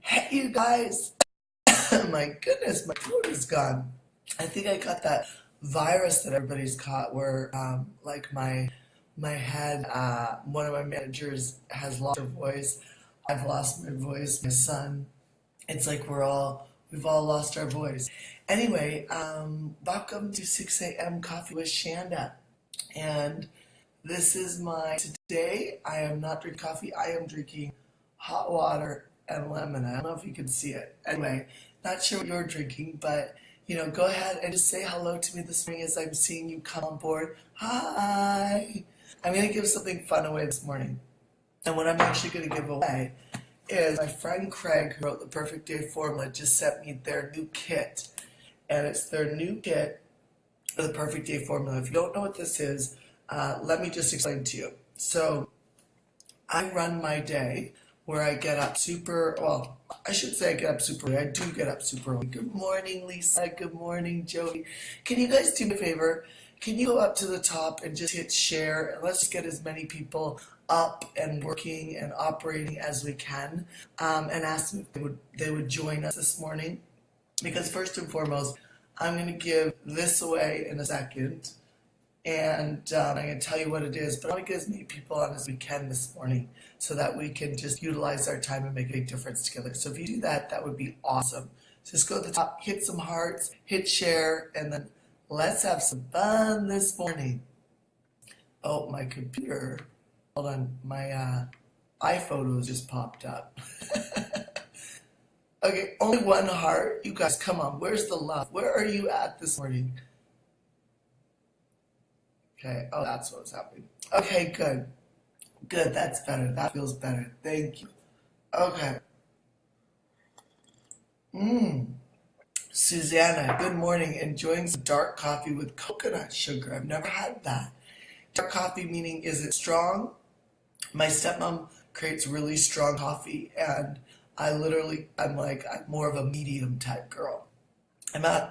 Hey, you guys. My goodness, my throat is gone. I think I got that virus that everybody's caught where, like my head, one of my managers has lost her voice. I've lost my voice. My son. It's like we've all lost our voice. Anyway, welcome to 6 a.m. Coffee with Shanda. And this is today I am not drinking coffee, I am drinking hot water and lemon. I don't know if you can see it. Anyway, not sure what you're drinking, but go ahead and just say hello to me this morning as I'm seeing you come on board. Hi! I'm going to give something fun away this morning. And what I'm actually going to give away is my friend Craig, who wrote the Perfect Day Formula, just sent me their new kit. And it's their new kit for the Perfect Day Formula. If you don't know what this is, let me just explain to you. So I run my day where I get up well, I should say I get up super early. I do get up super early. Good morning, Lisa. Good morning, Jody. Can you guys do me a favor? Can you go up to the top and just hit share? And let's just get as many people up and working and operating as we can, and ask them if they would join us this morning. Because first and foremost, I'm going to give this away in a second. And I'm going to tell you what it is, but I want to get as many people on as we can this morning so that we can just utilize our time and make a big difference together. So if you do that, that would be awesome. So just go to the top, hit some hearts, hit share, and then let's have some fun this morning. Oh, my computer. Hold on. My iPhotos just popped up. Okay, only one heart. You guys, come on. Where's the love? Where are you at this morning? Okay, oh, that's what's happening. Okay, good. Good, that's better. That feels better. Thank you. Okay. Susanna, good morning. Enjoying some dark coffee with coconut sugar. I've never had that. Dark coffee meaning, is it strong? My stepmom creates really strong coffee, and I'm more of a medium type girl.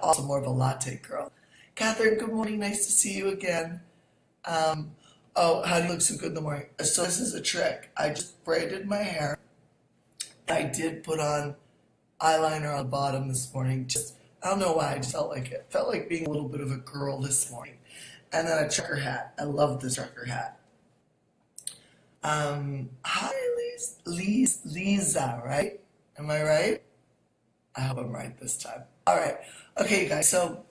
Also more of a latte girl. Catherine, good morning. Nice to see you again. Um, oh, how do you look so good in the morning? So this is a trick. I just braided my hair. I did put on eyeliner on the bottom this morning. I don't know why, I just felt like it. Felt like being a little bit of a girl this morning. And then a trucker hat. I love the trucker hat. Hi, Lisa, right? Am I right? I hope I'm right this time. All right. Okay, guys. So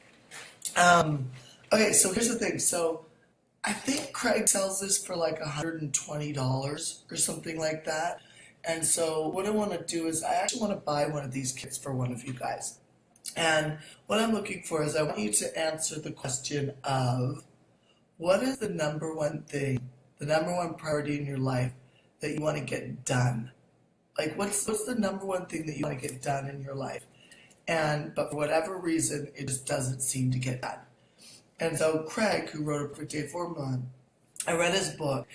here's the thing. So, I think Craig sells this for like $120 or something like that. And so what I want to do is I actually want to buy one of these kits for one of you guys. And what I'm looking for is I want you to answer the question of what is the number one thing, the number one priority in your life that you want to get done? Like what's the number one thing that you want to get done in your life? But for whatever reason, it just doesn't seem to get done. And so Craig, who wrote a Perfect Day Formula, I read his book,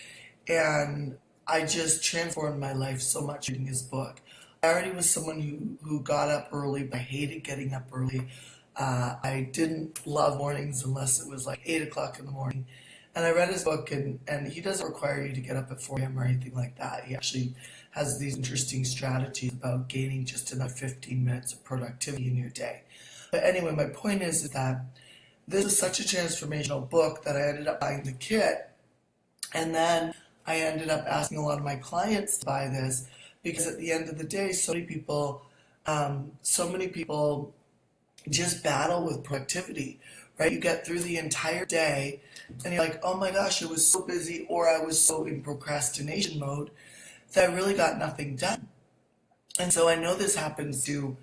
and I just transformed my life so much reading his book. I already was someone who got up early, but I hated getting up early. I didn't love mornings unless it was like 8 o'clock in the morning. And I read his book, and he doesn't require you to get up at 4 a.m. or anything like that. He actually has these interesting strategies about gaining just another 15 minutes of productivity in your day. But anyway, my point is that this is such a transformational book that I ended up buying the kit, and then I ended up asking a lot of my clients to buy this because at the end of the day, so many people just battle with productivity, right? You get through the entire day, and you're like, oh my gosh, I was so busy, or I was so in procrastination mode that I really got nothing done. And so I know this happens to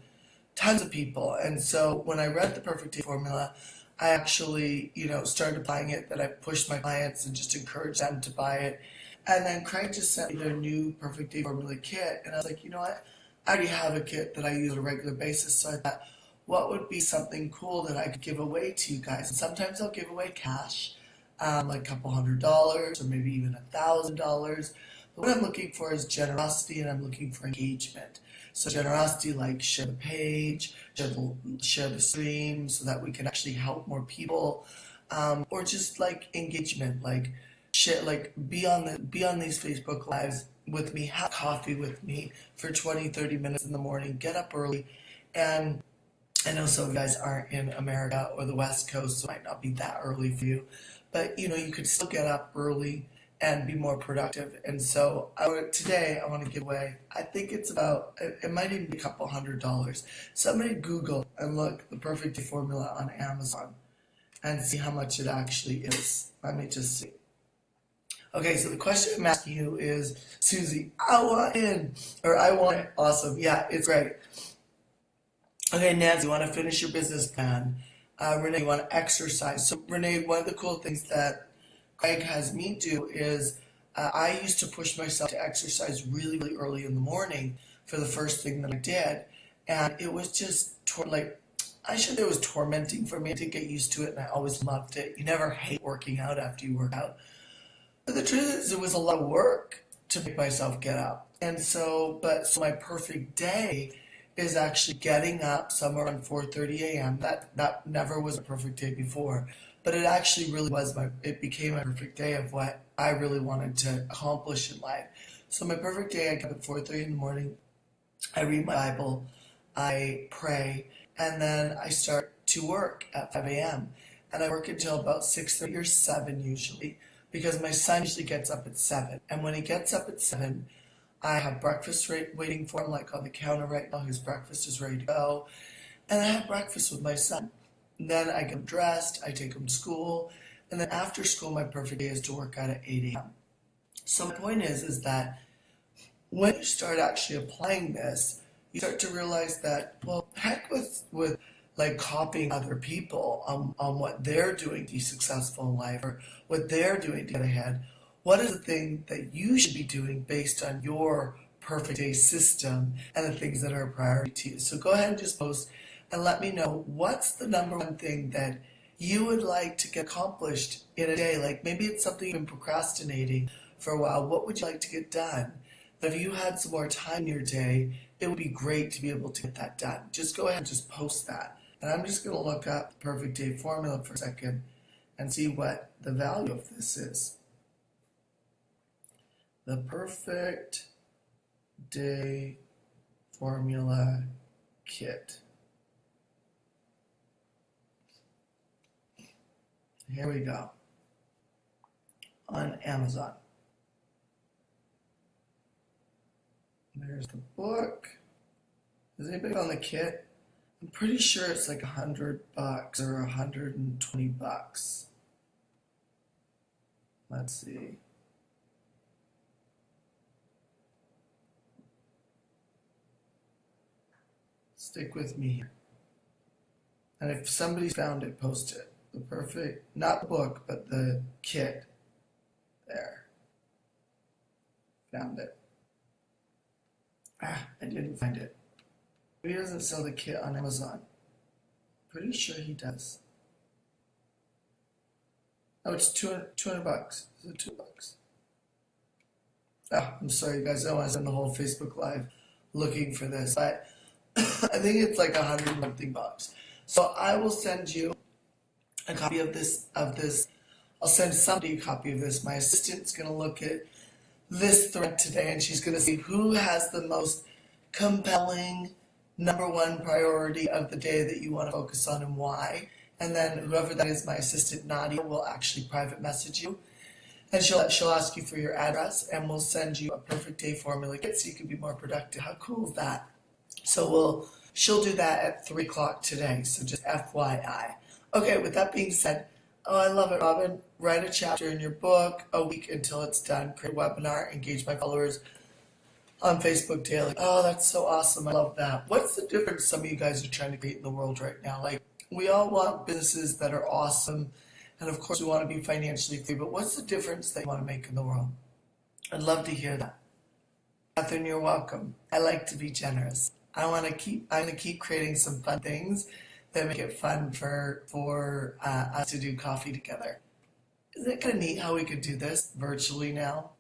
tons of people. And so when I read the Perfect Day Formula, I actually, started applying it, that I pushed my clients and just encouraged them to buy it. And then Craig just sent me their new Perfect Day Formula kit. And I was like, you know what? I already have a kit that I use on a regular basis. So I thought, what would be something cool that I could give away to you guys? And sometimes I'll give away cash, like a couple $100 or maybe even $1,000. But what I'm looking for is generosity, and I'm looking for engagement. So generosity, like share the page, share the stream so that we can actually help more people, or just like engagement, like share, like be on these Facebook lives, with me, have coffee with me for 20, 30 minutes in the morning, get up early. And I know some of you guys aren't in America or the West Coast, so it might not be that early for you. But you could still get up early and be more productive. And so today I want to give away, I think it's about, it might even be a couple $100. Somebody Google and look the Perfect Day formula on Amazon and see how much it actually is. Let me just see. Okay, so the question I'm asking you is, Susie, I want it. Awesome. Yeah, it's great. Okay, Nancy, you want to finish your business plan. Renee, you want to exercise. So, Renee, one of the cool things that Greg has me do is I used to push myself to exercise really, really early in the morning for the first thing that I did. And it was just I should say it was tormenting for me. I did get used to it and I always loved it. You never hate working out after you work out. But the truth is, it was a lot of work to make myself get up. And so my perfect day is actually getting up somewhere around 4:30 a.m. That never was a perfect day before, but it actually really was it became a perfect day of what I really wanted to accomplish in life. So my perfect day, I get up at 4:30 in the morning, I read my Bible, I pray, and then I start to work at 5 a.m. And I work until about 6:30 or 7 usually, because my son usually gets up at 7. And when he gets up at 7, I have breakfast waiting for him, like on the counter right now. His breakfast is ready to go. And I have breakfast with my son. And then I get him dressed, I take him to school, and then after school, my perfect day is to work out at 8 a.m. So my point is that when you start actually applying this, you start to realize that, well, heck with like copying other people on what they're doing to be successful in life or what they're doing to get ahead. What is the thing that you should be doing based on your perfect day system and the things that are a priority to you? So go ahead and just post and let me know what's the number one thing that you would like to get accomplished in a day. Like maybe it's something you've been procrastinating for a while. What would you like to get done? If you had some more time in your day, it would be great to be able to get that done. Just go ahead and just post that. And I'm just going to look up the perfect day formula for a second and see what the value of this is. The perfect day formula kit. Here we go. On Amazon. There's the book. Has anybody found the kit? I'm pretty sure it's like $100 or $120. Let's see. Stick with me here. And if somebody's found it, post it. The perfect, not the book, but the kit. There. Found it. I didn't find it. He doesn't sell the kit on Amazon. Pretty sure he does. Oh, it's $200. Is it $200? Oh, I'm sorry, you guys. I don't want to send the whole Facebook Live looking for this. But I think it's like $100 something. So I will send you a copy of this. I'll send somebody a copy of this. My assistant's going to look at this thread today, and she's going to see who has the most compelling number one priority of the day that you want to focus on and why. And then whoever that is, my assistant Nadia, will actually private message you. And she'll ask you for your address, and we'll send you a perfect day formula kit so you can be more productive. How cool is that? So she'll do that at 3 o'clock today. So just FYI. Okay, with that being said, oh, I love it, Robin. Write a chapter in your book, a week until it's done. Create a webinar, engage my followers on Facebook daily. Oh, that's so awesome. I love that. What's the difference some of you guys are trying to create in the world right now? Like, we all want businesses that are awesome. And of course, we want to be financially free. But what's the difference that you want to make in the world? I'd love to hear that. Catherine, you're welcome. I like to be generous. I'm going to keep creating some fun things that make it fun for us to do coffee together. Isn't it kind of neat how we could do this virtually now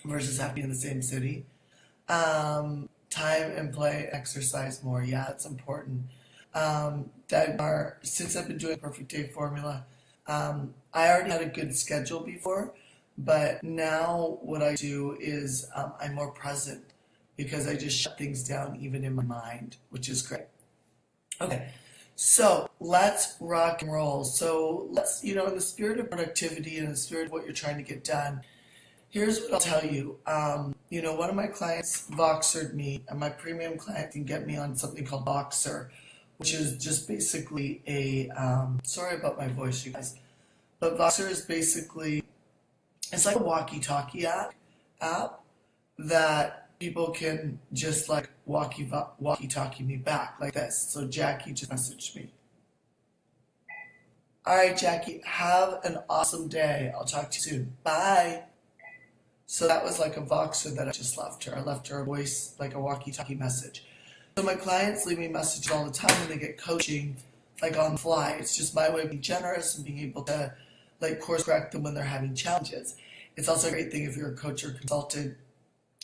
versus having to be in the same city? Time and play, exercise more. Yeah, that's important. Dagmar, since I've been doing Perfect Day Formula, I already had a good schedule before, But now what I do is I'm more present because I just shut things down even in my mind, which is great. Okay, so let's rock and roll. So let's, in the spirit of productivity and the spirit of what you're trying to get done, here's what I'll tell you. One of my clients Voxered me, and my premium client can get me on something called Voxer, which is just basically sorry about my voice, you guys, but Voxer is basically, it's like a walkie-talkie app that people can just like walkie-talkie me back like this. So Jackie just messaged me. All right, Jackie, have an awesome day. I'll talk to you soon. Bye. So that was like a Voxer that I just left her. I left her a voice, like a walkie-talkie message. So my clients leave me messages all the time when they get coaching, like on the fly. It's just my way of being generous and being able to like course correct them when they're having challenges. It's also a great thing if you're a coach or consultant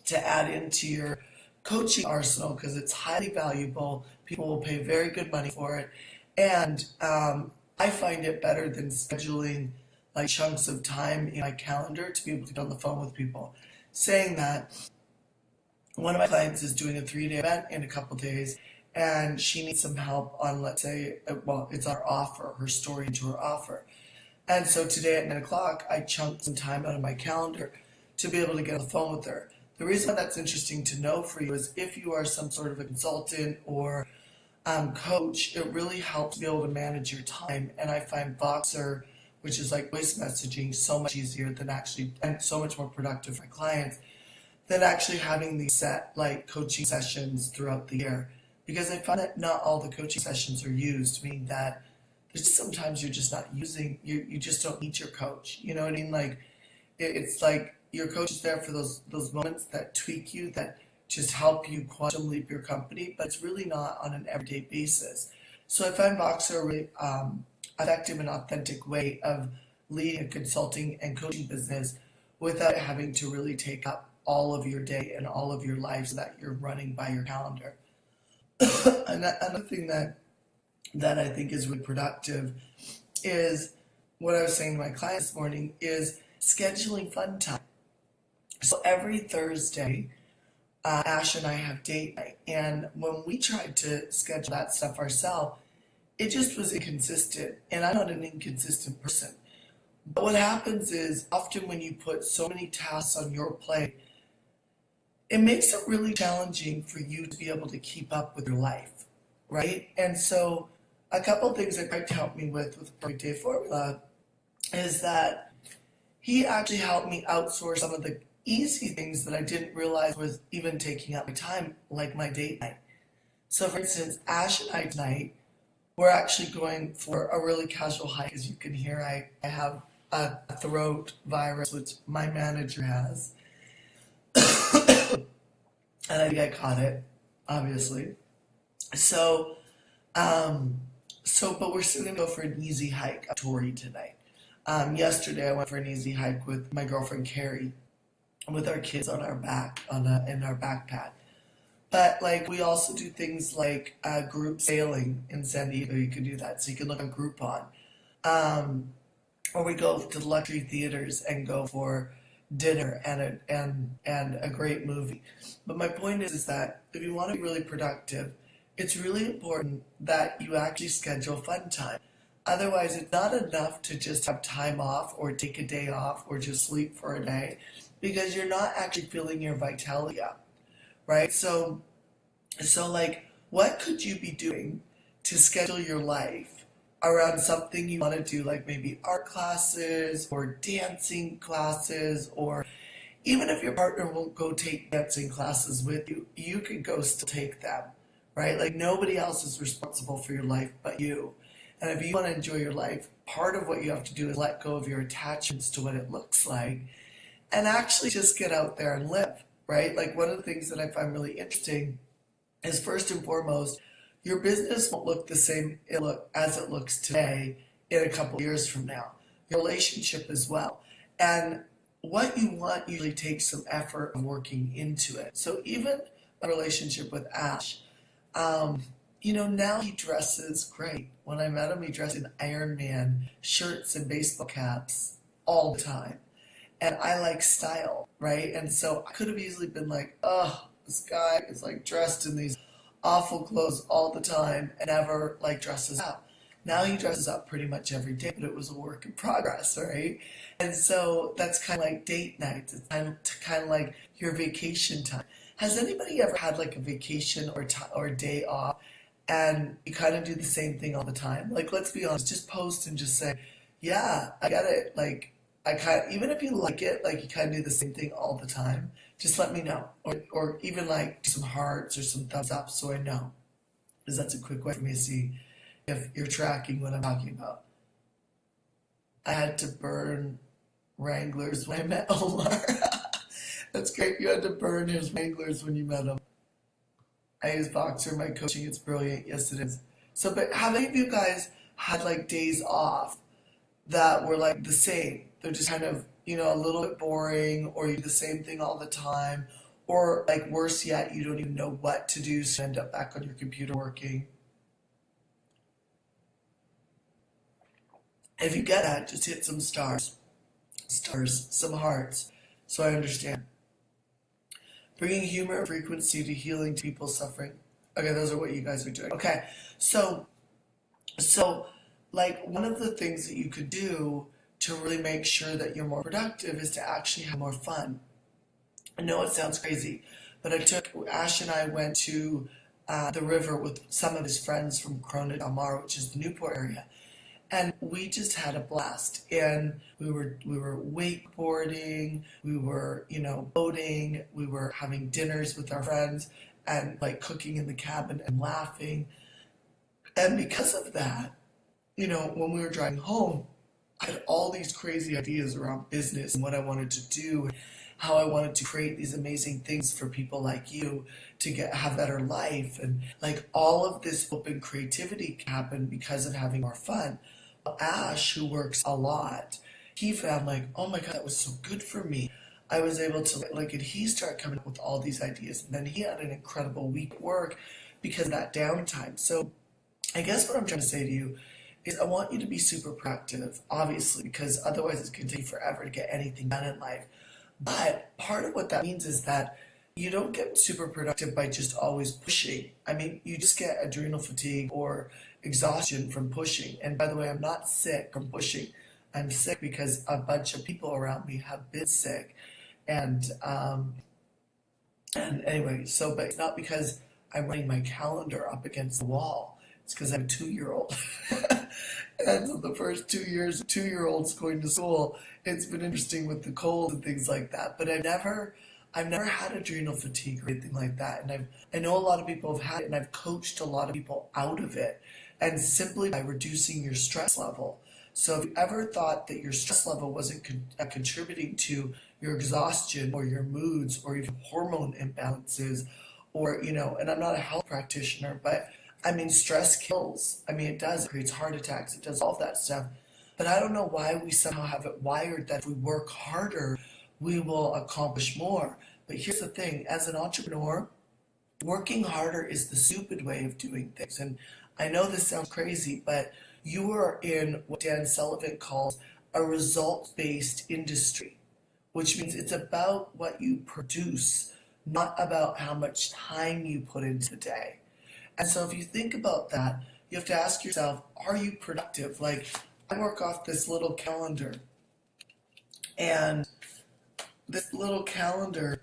to add into your coaching arsenal because it's highly valuable. People will pay very good money for it. And I find it better than scheduling like chunks of time in my calendar to be able to get on the phone with people. Saying that, one of my clients is doing a 3-day event in a couple days, and she needs some help on, let's say, it's our offer, her story into her offer. And so today at 9 o'clock, I chunked some time out of my calendar to be able to get on the phone with her. The reason why that's interesting to know for you is if you are some sort of a consultant or coach, it really helps be able to manage your time. And I find Voxer, which is like voice messaging, so much easier than actually, and so much more productive for my clients than actually having these set like coaching sessions throughout the year. Because I find that not all the coaching sessions are used, meaning that there's just sometimes you're just not using, you just don't need your coach. You know what I mean? Like, it's like your coach is there for those moments that tweak you, that just help you quantum leap your company, but it's really not on an everyday basis. So I find Voxer a really effective and authentic way of leading a consulting and coaching business without having to really take up all of your day and all of your life so that you're running by your calendar. Another thing that I think is really productive is what I was saying to my clients this morning is scheduling fun time. So every Thursday, Ash and I have date night, and when we tried to schedule that stuff ourselves, it just was inconsistent, and I'm not an inconsistent person. But what happens is often when you put so many tasks on your plate, it makes it really challenging for you to be able to keep up with your life, right? And so a couple of things that Greg helped me with the Perfect Day Formula is that he actually helped me outsource some of the easy things that I didn't realize was even taking up my time, like my date night. So for instance, Ash and I tonight, we're actually going for a really casual hike. As you can hear, I have a throat virus, which my manager has. And I think I caught it, obviously. So, but we're still gonna go for an easy hike up Torrey tonight. Yesterday I went for an easy hike with my girlfriend Carrie, with our kids on our back, in our backpack. But like we also do things like group sailing in San Diego. You can do that, so you can look on Groupon. Or we go to the luxury theaters and go for dinner and a great movie. But my point is that if you want to be really productive, it's really important that you actually schedule fun time. Otherwise, it's not enough to just have time off or take a day off or just sleep for a day because you're not actually filling your vitality up, right? So like, what could you be doing to schedule your life around something you want to do, like maybe art classes or dancing classes, or even if your partner won't go take dancing classes with you, you could go still take them, right? Like nobody else is responsible for your life but you. And if you want to enjoy your life, part of what you have to do is let go of your attachments to what it looks like and actually just get out there and live, right? Like one of the things that I find really interesting is first and foremost, your business won't look the same as it looks today in a couple of years from now. Your relationship as well. And what you want usually takes some effort of working into it. So even a relationship with Ash, now he dresses great. When I met him, he dressed in Iron Man shirts and baseball caps all the time. and I like style, right? And so I could have easily been like, oh, this guy is like dressed in these awful clothes all the time and never like dresses up. Now he dresses up pretty much every day, but it was a work in progress, right? And so that's kind of like date nights. It's kind of like your vacation time. Has anybody ever had like a vacation or a day off and you kind of do the same thing all the time? Like, let's be honest, just post and just say, yeah, I get it. Like, I kind of, even if you like it, like you kind of do the same thing all the time, just let me know. Or even like do some hearts or some thumbs up so I know. Because that's a quick way for me to see if you're tracking what I'm talking about. I had to burn Wranglers when I met Omar. That's great. You had to burn his Wranglers when you met him. I use Boxer in my coaching. It's brilliant. Yes, it is. So, but how many of you guys had like days off that were like the same? They're just kind of, a little bit boring, or you do the same thing all the time, or like worse yet, you don't even know what to do, so you end up back on your computer working. If you get that, just hit some stars, some hearts, so I understand. Bringing humor and frequency to healing to people suffering. Okay, those are what you guys are doing. Okay, so like one of the things that you could do to really make sure that you're more productive is to actually have more fun. I know it sounds crazy, but Ash and I went to the river with some of his friends from Corona Del Mar, which is the Newport area. And we just had a blast. And we were wakeboarding, we were, boating, we were having dinners with our friends and like cooking in the cabin and laughing. And because of that, when we were driving home, I had all these crazy ideas around business and what I wanted to do, how I wanted to create these amazing things for people like you to have better life. And like all of this open creativity happened because of having more fun. Ash, who works a lot, he found like, oh my God, that was so good for me. I was able to and he started coming up with all these ideas. And then he had an incredible week at work because of that downtime. So I guess what I'm trying to say to you is I want you to be super productive, obviously, because otherwise it's going to take forever to get anything done in life. But part of what that means is that you don't get super productive by just always pushing. I mean, you just get adrenal fatigue or exhaustion from pushing. And by the way, I'm not sick from pushing. I'm sick because a bunch of people around me have been sick. And anyway, but it's not because I'm running my calendar up against the wall. It's because I'm a 2-year-old. And so the first 2 years, 2-year-olds going to school, it's been interesting with the cold and things like that. But I've never had adrenal fatigue or anything like that. And I know a lot of people have had it, and I've coached a lot of people out of it. And simply by reducing your stress level. So if you ever thought that your stress level wasn't contributing to your exhaustion or your moods or even hormone imbalances, or, and I'm not a health practitioner, but I mean, stress kills. I mean, it does. It creates heart attacks. It does all that stuff. But I don't know why we somehow have it wired that if we work harder, we will accomplish more. But here's the thing. As an entrepreneur, working harder is the stupid way of doing things. And I know this sounds crazy, but you are in what Dan Sullivan calls a results-based industry, which means it's about what you produce, not about how much time you put into the day. And so if you think about that, you have to ask yourself, are you productive? Like, I work off this little calendar, and this little calendar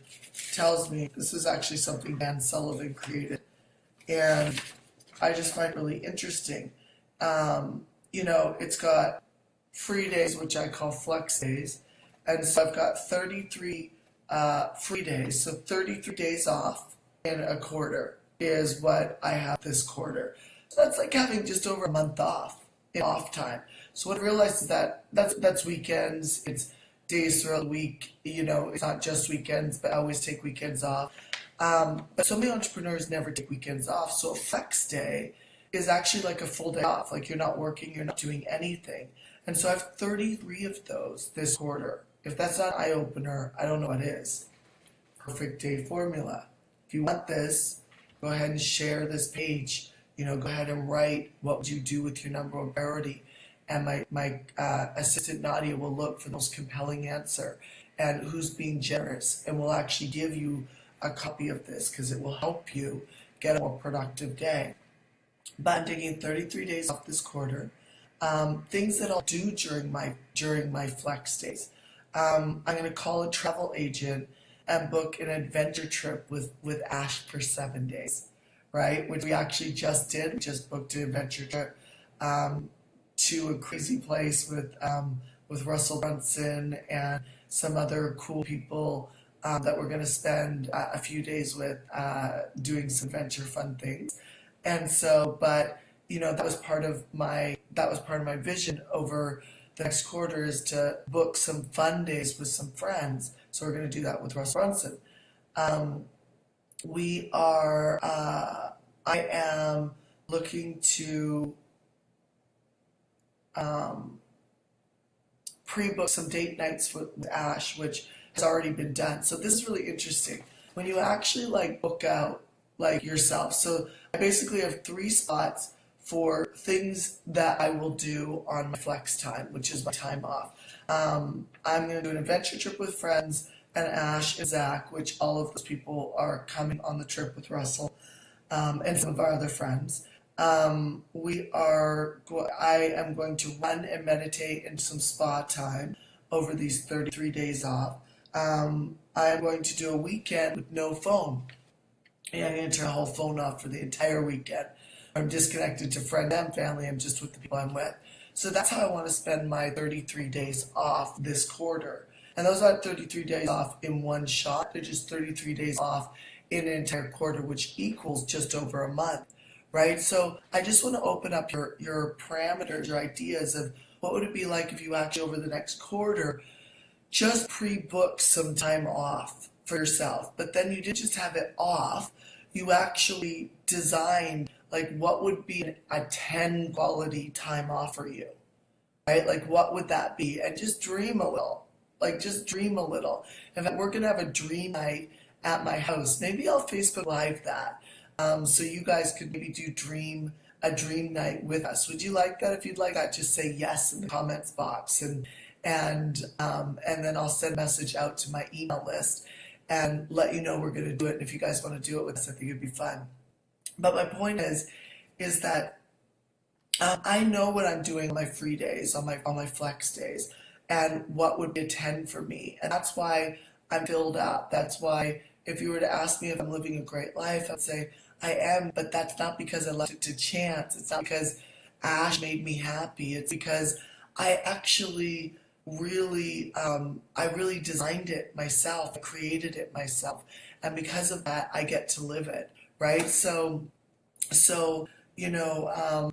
tells me, this is actually something Dan Sullivan created, and I just find it really interesting. It's got free days, which I call flex days, and so I've got 33 free days, so 33 days off in a quarter is what I have this quarter. So that's like having just over a month off in off time. So what I realized is that that's weekends, it's days throughout the week, it's not just weekends, but I always take weekends off. But so many entrepreneurs never take weekends off. So a flex day is actually like a full day off. Like you're not working, you're not doing anything. And so I have 33 of those this quarter. If that's not an eye-opener, I don't know what is. Perfect day formula. If you want this, go ahead and share this page. Go ahead and write what would you do with your number one priority. And my assistant Nadia will look for the most compelling answer. and who's being generous and will actually give you a copy of this because it will help you get a more productive day. But I'm taking 33 days off this quarter. Things that I'll do during my flex days. I'm going to call a travel agent and book an adventure trip with Ash for 7 days, right? Which we actually just did. We just booked an adventure trip to a crazy place with Russell Brunson and some other cool people that we're going to spend a few days with doing some adventure fun things. And so, but that was part of my vision over the next quarter is to book some fun days with some friends. So we're going to do that with Russell Brunson. I am looking to pre-book some date nights with Ash, which has already been done. So this is really interesting when you actually like book out like yourself. So I basically have 3 spots for things that I will do on my flex time, which is my time off. I'm going to do an adventure trip with friends and Ash and Zach, which all of those people are coming on the trip with Russell and some of our other friends. I am going to run and meditate in some spa time over these 33 days off. I am going to do a weekend with no phone. And I'm going to turn the whole phone off for the entire weekend. I'm disconnected to friends and family. I'm just with the people I'm with. So that's how I want to spend my 33 days off this quarter. And those aren't 33 days off in one shot. They're just 33 days off in an entire quarter, which equals just over a month, right? So I just want to open up your parameters, your ideas of what would it be like if you actually over the next quarter just pre-book some time off for yourself. But then you didn't just have it off. You actually designed like what would be a 10 quality time off for you, right? Like what would that be? And just dream a little, like just dream a little. In fact, we're going to have a dream night at my house. Maybe I'll Facebook Live that. So you guys could maybe do a dream night with us. Would you like that? If you'd like that, just say yes in the comments box and then I'll send a message out to my email list and let you know we're going to do it. And if you guys want to do it with us, I think it'd be fun. But my point is that I know what I'm doing on my free days, on my flex days, and what would be a 10 for me. And that's why I'm filled up. That's why if you were to ask me if I'm living a great life, I'd say I am, but that's not because I left it to chance. It's not because Ash made me happy. It's because I actually I really designed it myself, I created it myself. And because of that, I get to live it, right? So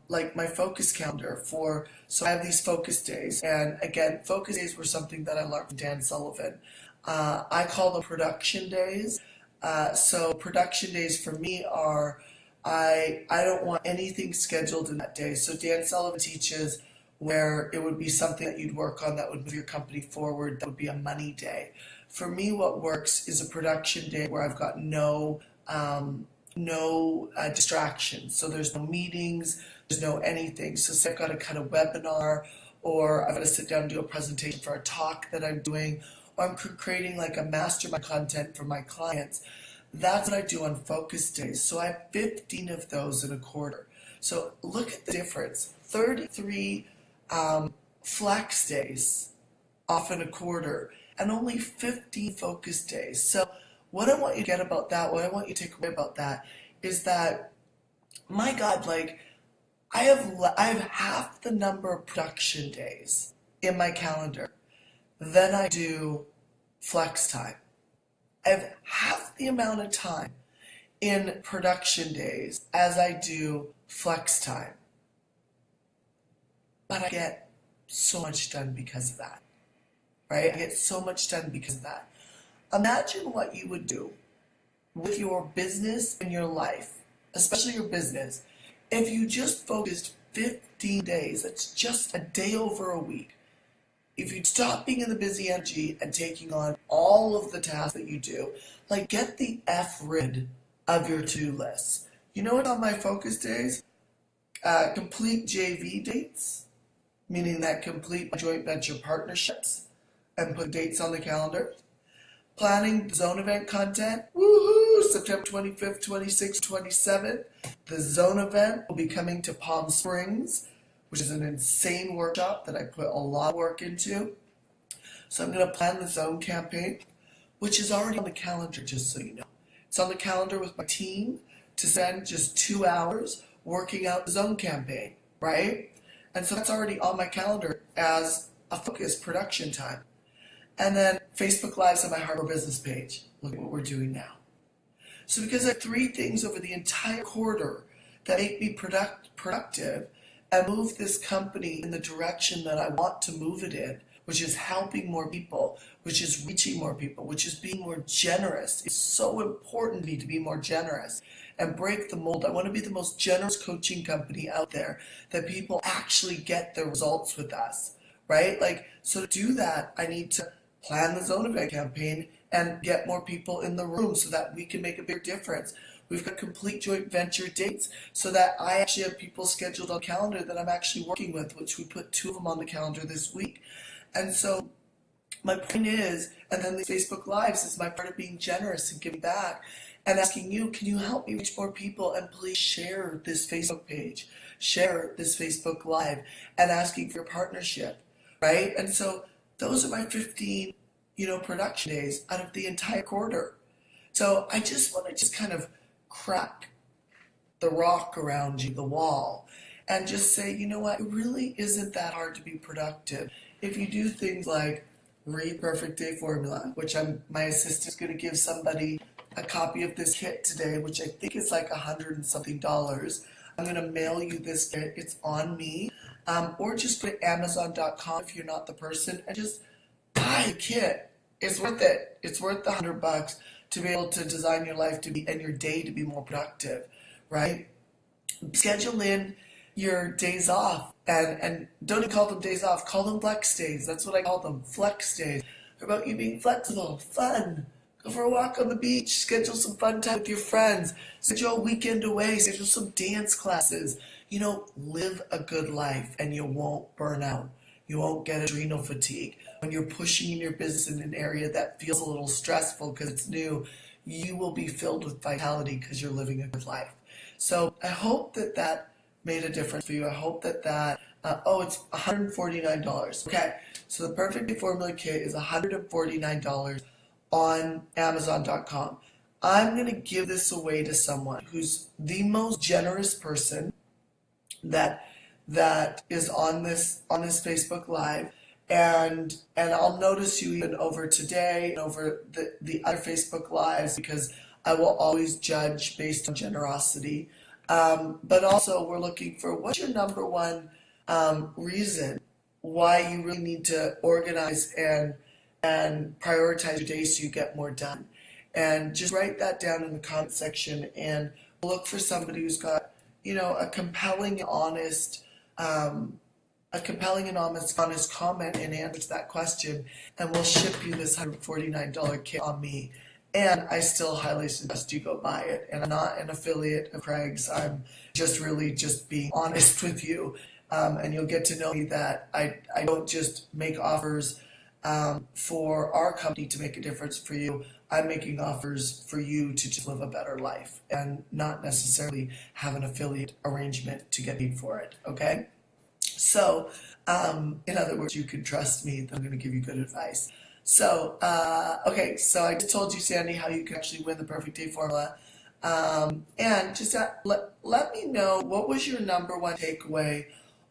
like my focus calendar so I have these focus days. And again, focus days were something that I learned from Dan Sullivan. I call them production days. So production days for me are, I don't want anything scheduled in that day. So Dan Sullivan teaches where it would be something that you'd work on that would move your company forward, that would be a money day. For me, what works is a production day where I've got no distractions. So there's no meetings, there's no anything. So say I've got to cut a webinar, or I've got to sit down and do a presentation for a talk that I'm doing, or I'm creating like a mastermind content for my clients. That's what I do on focus days. So I have 15 of those in a quarter. So look at the difference. 33 flex days off in a quarter and only 15 focus days. So what I want you to get about that, what I want you to take away about that is that, my God, like I have half the number of production days in my calendar than I do flex time. I have half the amount of time in production days as I do flex time. But I get so much done because of that, right? I get so much done because of that. Imagine what you would do with your business and your life, especially your business, if you just focused 15 days, that's just a day over a week. If you'd stop being in the busy energy and taking on all of the tasks that you do, like get the F rid of your to-do list. You know what on my focus days? Complete JV dates, meaning that complete joint venture partnerships. and put dates on the calendar. Planning the zone event content. Woohoo! September 25th, 26th, 27th. The zone event will be coming to Palm Springs, which is an insane workshop that I put a lot of work into. So I'm going to plan the zone campaign, which is already on the calendar, just so you know. It's on the calendar with my team to spend just 2 hours working out the zone campaign, right? And so that's already on my calendar as a focused production time. And then Facebook Lives on my Hardcore Business page. Look at what we're doing now. So because I have 3 things over the entire quarter that make me productive and move this company in the direction that I want to move it in, which is helping more people, which is reaching more people, which is being more generous. It's so important to me to be more generous and break the mold. I want to be the most generous coaching company out there that people actually get the results with us, right? So to do that, I need to plan the zone event campaign and get more people in the room so that we can make a big difference. We've got complete joint venture dates so that I actually have people scheduled on calendar that I'm actually working with, which we put 2 of them on the calendar this week. And so my point is, and then the Facebook Lives is my part of being generous and giving back and asking you, can you help me reach more people? And please share this Facebook page, share this Facebook Live, and asking for your partnership, right? And so those are my 15, production days out of the entire quarter. So I just want to just kind of crack the rock around you, the wall, and just say, you know what, it really isn't that hard to be productive. If you do things like read Perfect Day Formula, which my assistant's going to give somebody a copy of this kit today, which I think is like $100 and something. I'm going to mail you this kit. It's on me. Or just go to Amazon.com if you're not the person and just buy a kit. It's worth it. It's worth the $100 to be able to design your life to be and your day to be more productive, right? Schedule in your days off and don't even call them days off. Call them flex days. That's what I call them, flex days. They're about you being flexible, fun. Go for a walk on the beach. Schedule some fun time with your friends. Schedule a weekend away. Schedule some dance classes. Live a good life and you won't burn out. You won't get adrenal fatigue. When you're pushing in your business in an area that feels a little stressful because it's new, you will be filled with vitality because you're living a good life. So I hope that made a difference for you. I hope that it's $149. Okay, so the Perfect Day Formula Kit is $149 on Amazon.com. I'm going to give this away to someone who's the most generous person that is on this Facebook Live, and I'll notice you even over today and over the other Facebook Lives because I will always judge based on generosity. But also we're looking for what's your number one reason why you really need to organize and prioritize your day so you get more done. And just write that down in the comment section and look for somebody who's got a compelling, honest comment and answer to that question, and we'll ship you this $149 kit on me. And I still highly suggest you go buy it. And I'm not an affiliate of Craig's. I'm just being honest with you. And you'll get to know me that I don't just make offers for our company to make a difference for you. I'm making offers for you to just live a better life and not necessarily have an affiliate arrangement to get paid for it, okay? So, in other words, you can trust me that I'm going to give you good advice. So, okay, so I just told you, Sandy, how you can actually win the Perfect Day Formula. And just let me know, what was your number one takeaway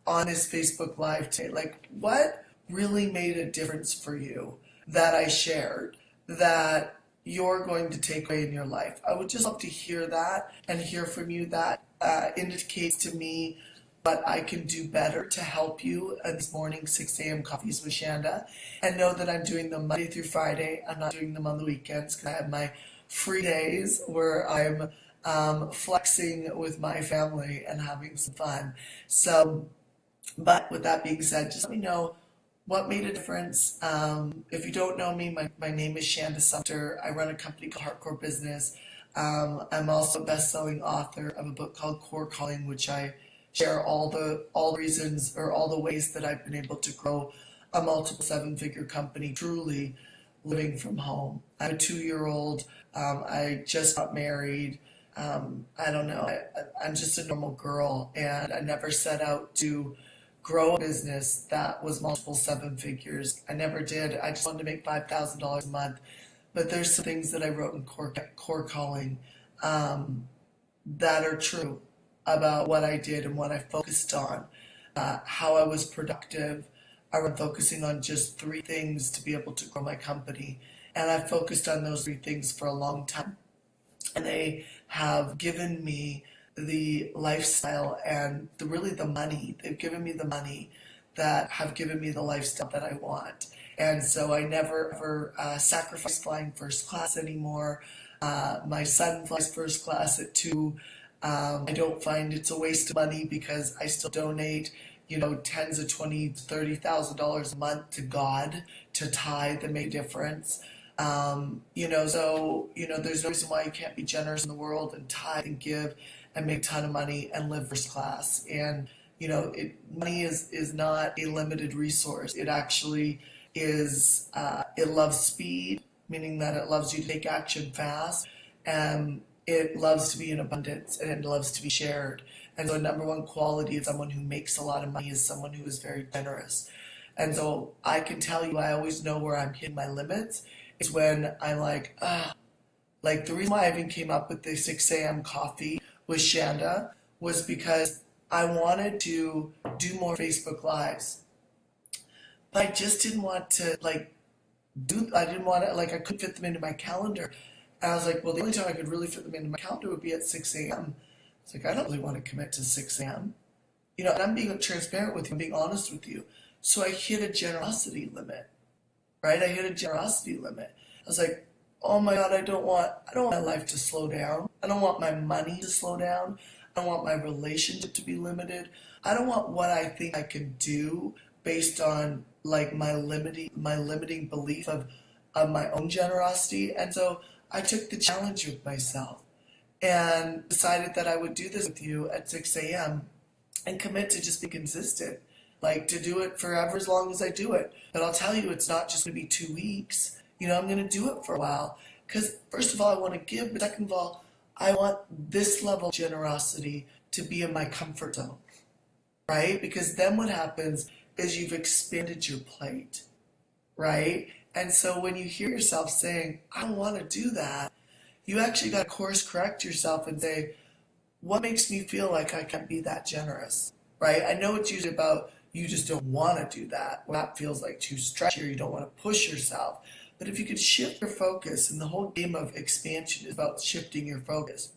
on this Facebook Live today? Like, what really made a difference for you that I shared that you're going to take away in your life? I would just love to hear that and hear from you. That indicates to me what I can do better to help you this morning, 6 a.m. Coffees with Shanda. And know that I'm doing them Monday through Friday. I'm not doing them on the weekends because I have my free days where I'm flexing with my family and having some fun. So, but with that being said, just let me know what made a difference. If you don't know me, my name is Shandas Sumpter. I run a company called Hardcore Business. I'm also a best-selling author of a book called Core Calling, which I share all the reasons or all the ways that I've been able to grow a multiple seven-figure company, truly living from home. I'm a 2-year-old. I just got married. I don't know. I'm just a normal girl, and I never set out to grow a business that was multiple seven figures. I never did. I just wanted to make $5,000 a month. But there's some things that I wrote in core calling that are true about what I did and what I focused on, how I was productive. I was focusing on just 3 things to be able to grow my company. And I focused on those 3 things for a long time. And they have given me the lifestyle and really the money. They've given me the money that have given me the lifestyle that I want. And so I never ever sacrifice flying first class anymore. My son flies first class at 2. I don't find it's a waste of money because I still donate, tens of $20,000, $30,000 a month to God, to tithe and make a difference. There's no reason why you can't be generous in the world and tithe and give and make a ton of money and live first class. And, money is not a limited resource. It actually is, it loves speed, meaning that it loves you to take action fast, and it loves to be in abundance, and it loves to be shared. And so the number one quality of someone who makes a lot of money is someone who is very generous. And so I can tell you, I always know where I'm hitting my limits. It's when I'm like the reason why I even came up with the 6 a.m. coffee with Shanda was because I wanted to do more Facebook Lives. But I just didn't want to I couldn't fit them into my calendar. And I was like, well, the only time I could really fit them into my calendar would be at 6 a.m. It's like, I don't really want to commit to 6 a.m. And I'm being transparent with you, I'm being honest with you. So I hit a generosity limit, right? I hit a generosity limit. I was like, oh my God, I don't want my life to slow down. I don't want my money to slow down. I don't want my relationship to be limited. I don't want what I think I can do based on my limiting belief of my own generosity. And so I took the challenge with myself and decided that I would do this with you at 6 a.m. and commit to just be consistent, to do it forever as long as I do it. But I'll tell you, it's not just going to be 2 weeks. I'm going to do it for a while because first of all, I want to give, but second of all, I want this level of generosity to be in my comfort zone, right? Because then what happens is you've expanded your plate, right? And so when you hear yourself saying, I don't want to do that, you actually got to course correct yourself and say, what makes me feel like I can't be that generous, right? I know it's usually about you just don't want to do that. Well, that feels like too stretchy or you don't want to push yourself. But if you could shift your focus, and the whole game of expansion is about shifting your focus.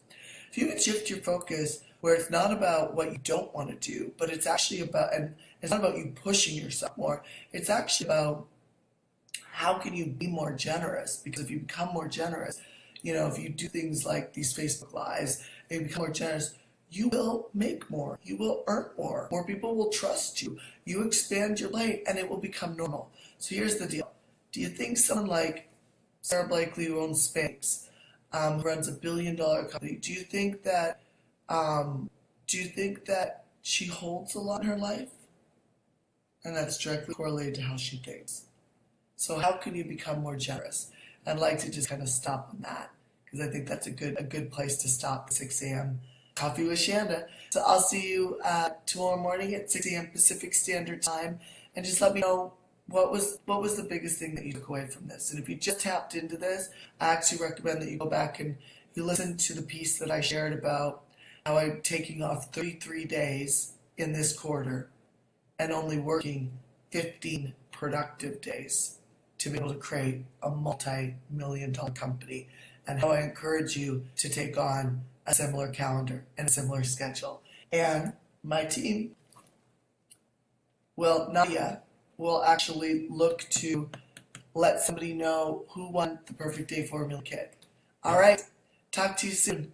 If you can shift your focus where it's not about what you don't want to do, but it's actually about, and it's not about you pushing yourself more, it's actually about how can you be more generous? Because if you become more generous, if you do things like these Facebook Lives, and you become more generous, you will make more. You will earn more. More people will trust you. You expand your plate, and it will become normal. So here's the deal. Do you think someone like Sarah Blakely, who owns Spanx, who runs $1 billion company, do you think that she holds a lot in her life? And that's directly correlated to how she thinks. So how can you become more generous? I'd like to just kind of stop on that because I think that's a good place to stop at 6 a.m. Coffee with Shanda. So I'll see you tomorrow morning at 6 a.m. Pacific Standard Time, and just let me know what was the biggest thing that you took away from this. And if you just tapped into this, I actually recommend that you go back and you listen to the piece that I shared about how I'm taking off 33 days in this quarter and only working 15 productive days to be able to create a multi-million-dollar company, and how I encourage you to take on a similar calendar and a similar schedule. And my team will actually look to let somebody know who won the Perfect Day Formula Kit. All right, talk to you soon.